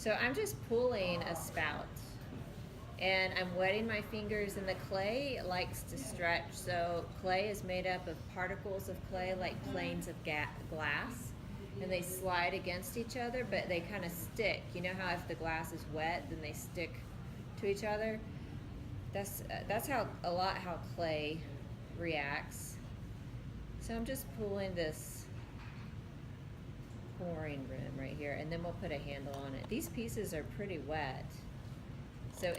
So I'm just pulling a spout and I'm wetting my fingers, and the clay likes to stretch. So clay is made up of particles of clay like planes of glass, and they slide against each other, but they kind of stick. You know how if the glass is wet, then they stick to each other? That's how how clay reacts. So I'm just pulling this pouring rim right here, and then we'll put a handle on it. These pieces are pretty wet. So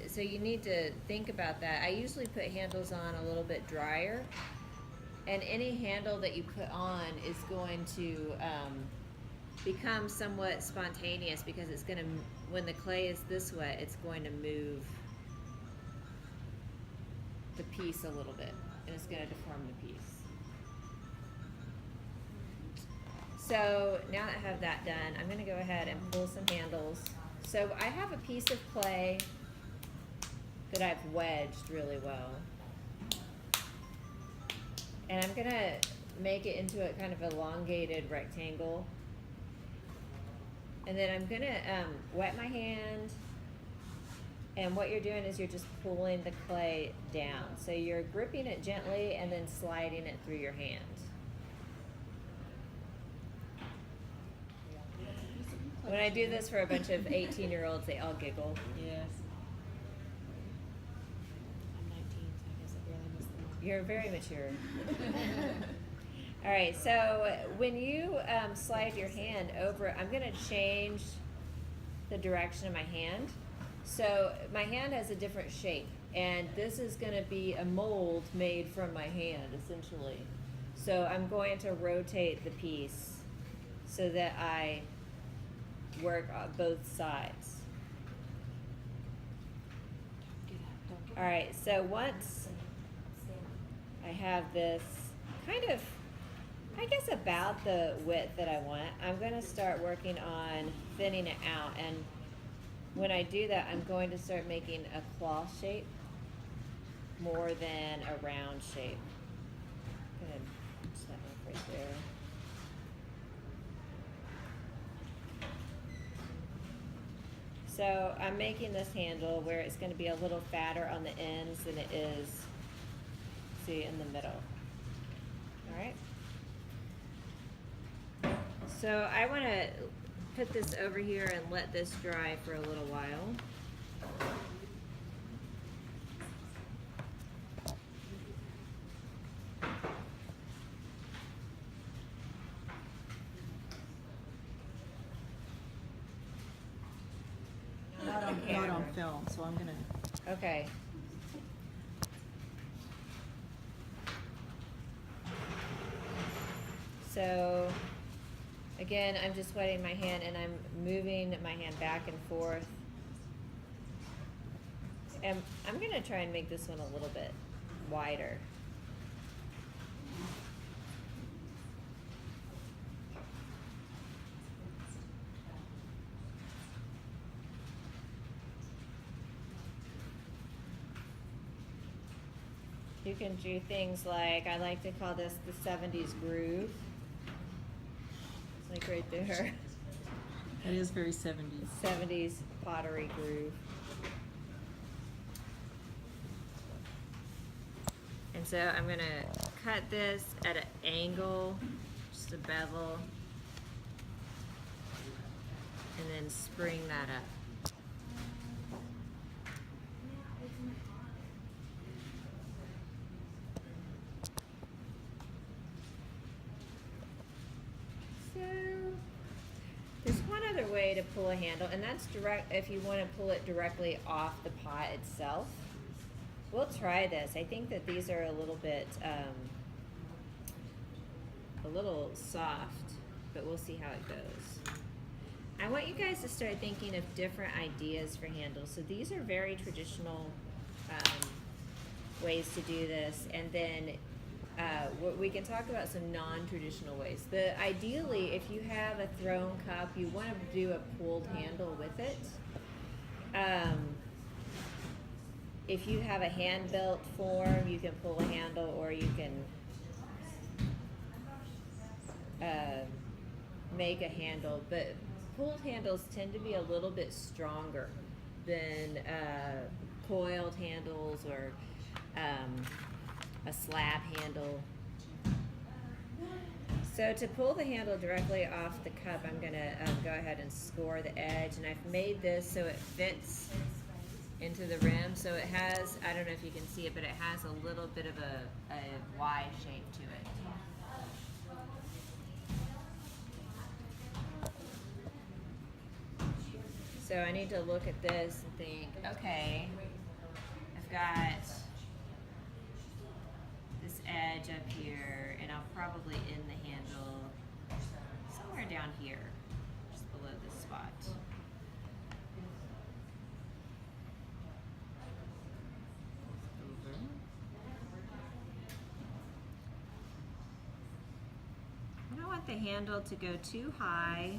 so you need to think about that. I usually put handles on a little bit drier, and any handle that you put on is going to become somewhat spontaneous, because it's going to, when the clay is this wet, it's going to move the piece a little bit, and it's going to deform the piece. So now that I have that done, I'm going to go ahead and pull some handles. So I have a piece of clay that I've wedged really well, and I'm going to make it into a kind of elongated rectangle. And then I'm going to wet my hand, and what you're doing is you're just pulling the clay down. So you're gripping it gently and then sliding it through your hand. When I do this for a bunch of 18-year-olds, they all giggle. Yes. I'm 19, so I guess I barely missed the mark. You're very mature. All right, so when you slide your hand over, I'm going to change the direction of my hand. So my hand has a different shape, and this is going to be a mold made from my hand, essentially. So I'm going to rotate the piece so that I work on both sides. All right, so once I have this kind of, I guess, about the width that I want, I'm going to start working on thinning it out. And when I do that, I'm going to start making a claw shape more than a round shape. I'm going to put that off right there. So I'm making this handle where it's going to be a little fatter on the ends than it is, see, in the middle. All right. So I want to put this over here and let this dry for a little while. Not on film, so I'm gonna. Okay. So again, I'm just wetting my hand, and I'm moving my hand back and forth. And I'm going to try and make this one a little bit wider. You can do things like, I like to call this the 70s groove. It's like right there. It is very 70s. 70s pottery groove. And so I'm going to cut this at an angle, just a bevel, and then spring that up. There's one other way to pull a handle, and that's direct if you want to pull it directly off the pot itself. We'll try this. I think that these are a little bit, a little soft, but we'll see how it goes. I want you guys to start thinking of different ideas for handles. So these are very traditional ways to do this, and then we can talk about some non-traditional ways. Ideally, if you have a thrown cup, you want to do a pulled handle with it. If you have a hand-built form, you can pull a handle, or you can make a handle. But pulled handles tend to be a little bit stronger than coiled handles or a slab handle. So to pull the handle directly off the cup, I'm gonna go ahead and score the edge, and I've made this so it fits into the rim. So it has, I don't know if you can see it, but it has a little bit of a Y shape to it. So I need to look at this and think, okay, I've got this edge up here, and I'll probably end the handle somewhere down here, just below this spot. Over. I don't want the handle to go too high,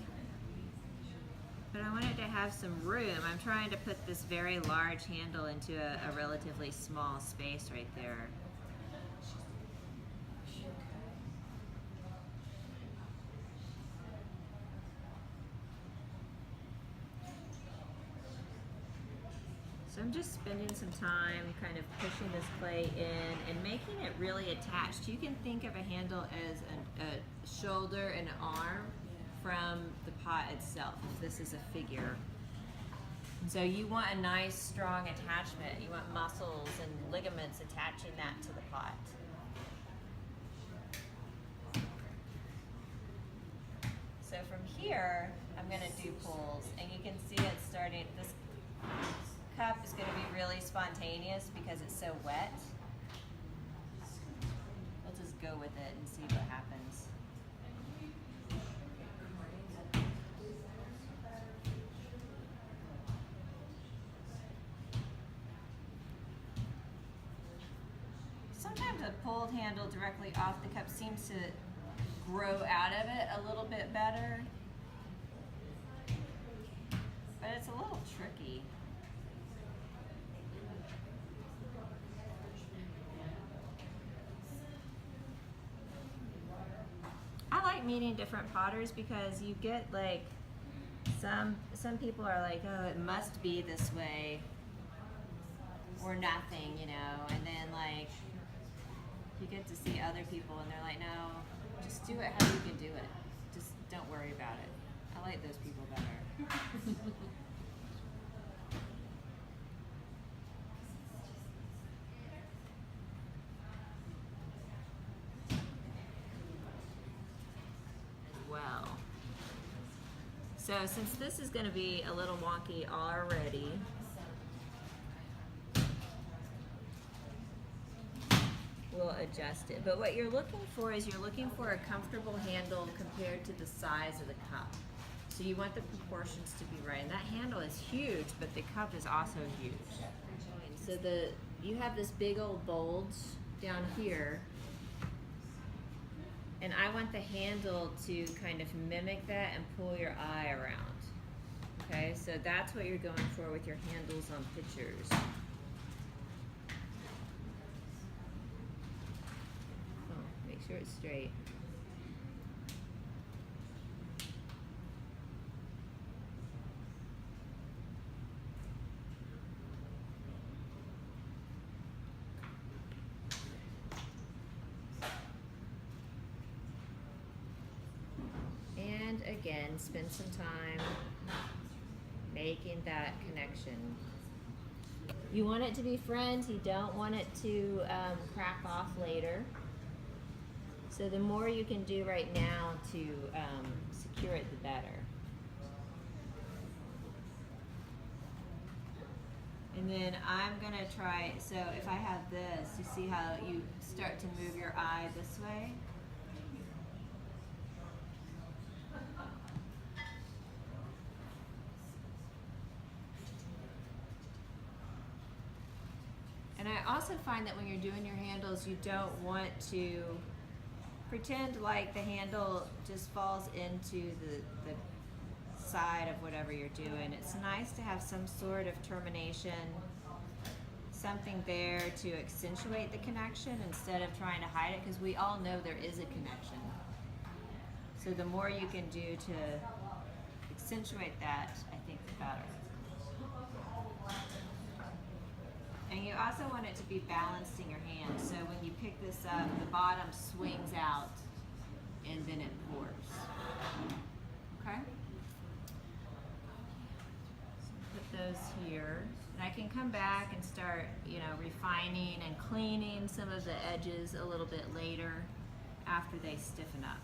but I want it to have some room. I'm trying to put this very large handle into a relatively small space right there. So I'm just spending some time kind of pushing this clay in and making it really attached. You can think of a handle as a shoulder and an arm from the pot itself, if this is a figure. And so you want a nice strong attachment. You want muscles and ligaments attaching that to the pot. So from here, I'm gonna do pulls, and you can see it starting, this cup is gonna be really spontaneous because it's so wet. We'll just go with it and see what happens. Sometimes a pulled handle directly off the cup seems to grow out of it a little bit better, but it's a little tricky. I like meeting different potters because you get like some people are like, oh, it must be this way or nothing, you know, and then like you get to see other people and they're like, no, just do it how you can do it. Just don't worry about it. I like those people better. Well, so since this is going to be a little wonky already, we'll adjust it. But what you're looking for is you're looking for a comfortable handle compared to the size of the cup. So you want the proportions to be right. And that handle is huge, but the cup is also huge. So you have this big old bulge down here, and I want the handle to kind of mimic that and pull your eye around. Okay, so that's what you're going for with your handles on pitchers. Make sure it's straight. And again, spend some time making that connection. You want it to be friends, you don't want it to crack off later. So the more you can do right now to secure it, the better. And then I'm gonna try, so if I have this, you see how you start to move your eye this way? And I also find that when you're doing your handles, you don't want to pretend like the handle just falls into the side of whatever you're doing. It's nice to have some sort of termination, something there to accentuate the connection instead of trying to hide it, because we all know there is a connection. So the more you can do to accentuate that, I think the better. And you also want it to be balanced in your hand, so when you pick this up, the bottom swings out and then it pours. Okay? Put those here. And I can come back and start, refining and cleaning some of the edges a little bit later after they stiffen up.